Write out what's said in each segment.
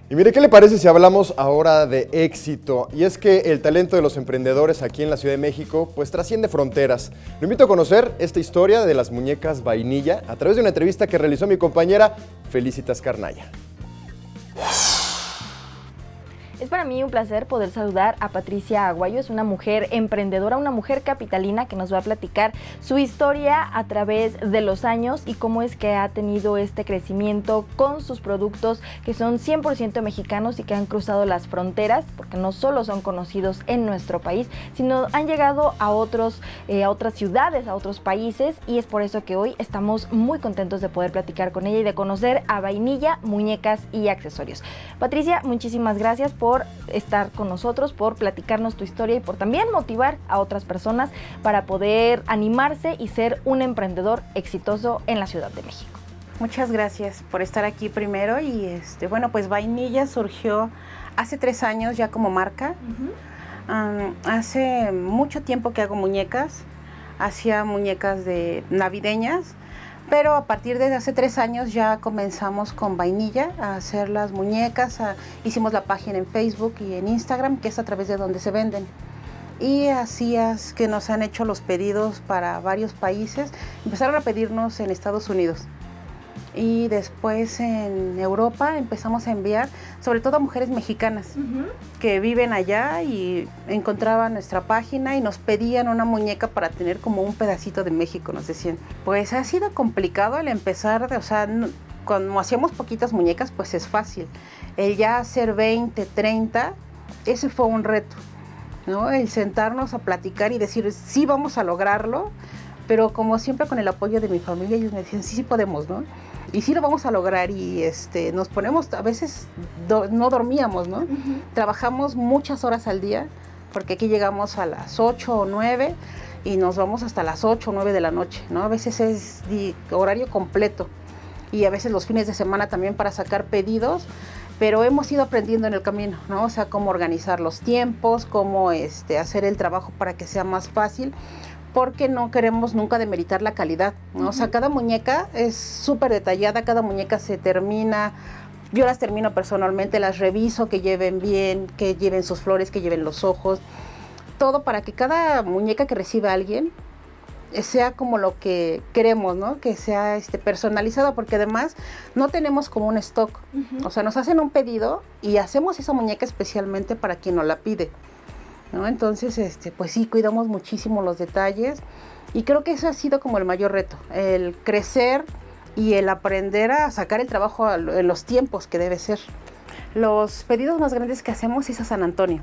Y mire, ¿qué le parece si hablamos ahora de éxito? Y es que el talento de los emprendedores aquí en la Ciudad de México pues trasciende fronteras. Lo invito a conocer esta historia de las muñecas vainilla a través de una entrevista que realizó mi compañera Felicitas Carnaya. Es para mí un placer poder saludar a Patricia Aguayo. Es una mujer emprendedora, una mujer capitalina que nos va a platicar su historia a través de los años y cómo es que ha tenido este crecimiento con sus productos que son 100% mexicanos y que han cruzado las fronteras, porque no solo son conocidos en nuestro país, sino han llegado a otras ciudades, a otros países, y es por eso que hoy estamos muy contentos de poder platicar con ella y de conocer a Vainilla, muñecas y accesorios. Patricia, muchísimas gracias por estar con nosotros, por platicarnos tu historia y por también motivar a otras personas para poder animarse y ser un emprendedor exitoso en la Ciudad de México. Muchas gracias por estar aquí primero y bueno, pues Vainilla surgió hace 3 años ya como marca. Hace mucho tiempo que hago muñecas, hacía muñecas navideñas. Pero a partir de hace 3 años ya comenzamos con Vainilla a hacer las muñecas, hicimos la página en Facebook y en Instagram, que es a través de donde se venden. Y así es que nos han hecho los pedidos para varios países. Empezaron a pedirnos en Estados Unidos. Y después en Europa empezamos a enviar, sobre todo a mujeres mexicanas que viven allá y encontraban nuestra página y nos pedían una muñeca para tener como un pedacito de México, nos decían. Pues ha sido complicado el empezar, cuando hacíamos poquitas muñecas, pues es fácil. El ya hacer 20, 30, ese fue un reto, ¿no? El sentarnos a platicar y decir, sí vamos a lograrlo, pero como siempre con el apoyo de mi familia, ellos me decían, sí podemos, ¿no? Y sí lo vamos a lograr y nos ponemos, a veces no dormíamos, ¿no? Trabajamos muchas horas al día, porque aquí llegamos a las 8 o 9 y nos vamos hasta las 8 o 9 de la noche, ¿no? A veces es horario completo y a veces los fines de semana también para sacar pedidos, pero hemos ido aprendiendo en el camino, ¿no? O sea, cómo organizar los tiempos, cómo hacer el trabajo para que sea más fácil, porque no queremos nunca demeritar la calidad, ¿no? O sea, cada muñeca es súper detallada, cada muñeca se termina, yo las termino personalmente, las reviso, que lleven bien, que lleven sus flores, que lleven los ojos, todo para que cada muñeca que reciba alguien sea como lo que queremos, ¿no? Que sea personalizado, porque además no tenemos como un stock, o sea, nos hacen un pedido y hacemos esa muñeca especialmente para quien nos la pide, ¿no? Entonces, pues sí, cuidamos muchísimo los detalles y creo que eso ha sido como el mayor reto, el crecer y el aprender a sacar el trabajo en los tiempos que debe ser. Los pedidos más grandes que hacemos es a San Antonio.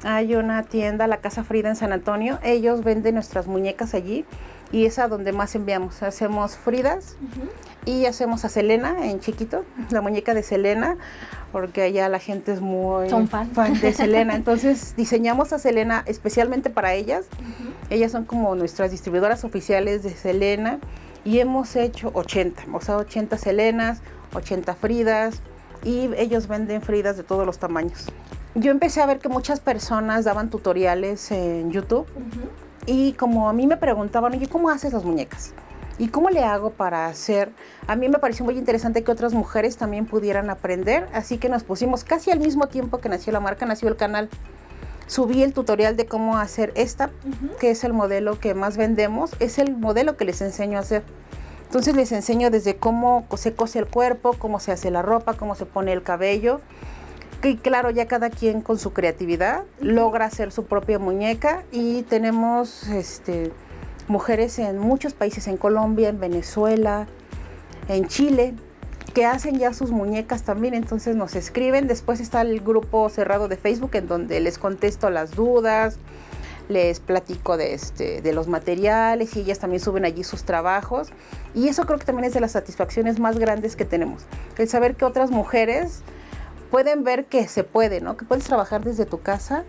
Hay una tienda, la Casa Frida en San Antonio, ellos venden nuestras muñecas allí y es a donde más enviamos. Hacemos Fridas y hacemos a Selena en chiquito, la muñeca de Selena, porque allá la gente es muy fan de Selena. Entonces diseñamos a Selena especialmente para ellas. Ellas son como nuestras distribuidoras oficiales de Selena y hemos hecho 80, o sea, 80 Selenas, 80 Fridas y ellos venden Fridas de todos los tamaños. Yo empecé a ver que muchas personas daban tutoriales en YouTube y como a mí me preguntaban, oye, ¿cómo haces las muñecas? ¿Y cómo le hago para hacer? A mí me pareció muy interesante que otras mujeres también pudieran aprender, así que nos pusimos casi al mismo tiempo que nació la marca, nació el canal. Subí el tutorial de cómo hacer esta, que es el modelo que más vendemos, es el modelo que les enseño a hacer. Entonces les enseño desde cómo se cose el cuerpo, cómo se hace la ropa, cómo se pone el cabello. Y claro, ya cada quien con su creatividad logra hacer su propia muñeca y tenemos mujeres en muchos países, en Colombia, en Venezuela, en Chile, que hacen ya sus muñecas también, entonces nos escriben. Después está el grupo cerrado de Facebook en donde les contesto las dudas, les platico de los materiales y ellas también suben allí sus trabajos. Y eso creo que también es de las satisfacciones más grandes que tenemos, el saber que otras mujeres pueden ver que se puede, ¿no? Que puedes trabajar desde tu casa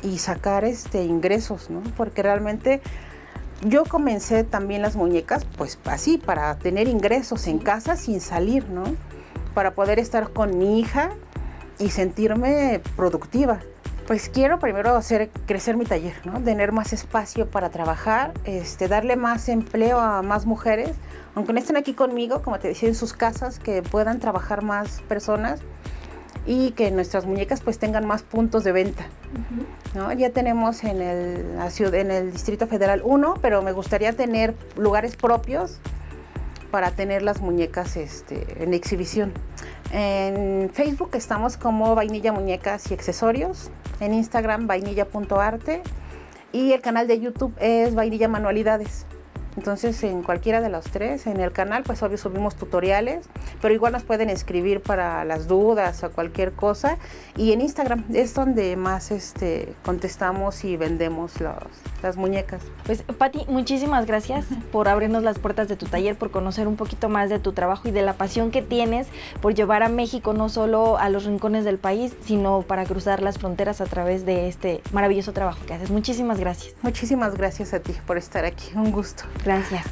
y sacar ingresos, ¿no? Porque realmente yo comencé también las muñecas, pues así, para tener ingresos en casa sin salir, ¿no? Para poder estar con mi hija y sentirme productiva. Pues quiero primero hacer crecer mi taller, ¿no? Tener más espacio para trabajar, darle más empleo a más mujeres, aunque no estén aquí conmigo, como te decía, en sus casas, que puedan trabajar más personas. y que nuestras muñecas pues tengan más puntos de venta. ¿No? Ya tenemos en el Distrito Federal 1, pero me gustaría tener lugares propios para tener las muñecas en exhibición. En Facebook estamos como Vainilla Muñecas y Accesorios, en Instagram vainilla.arte y el canal de YouTube es Vainilla Manualidades. Entonces, en cualquiera de los tres, en el canal, pues obvio subimos tutoriales, pero igual nos pueden escribir para las dudas o cualquier cosa. Y en Instagram es donde más contestamos y vendemos las muñecas. Pues, Pati, muchísimas gracias por abrirnos las puertas de tu taller, por conocer un poquito más de tu trabajo y de la pasión que tienes por llevar a México no solo a los rincones del país, sino para cruzar las fronteras a través de este maravilloso trabajo que haces. Muchísimas gracias. Muchísimas gracias a ti por estar aquí. Un gusto. Gracias.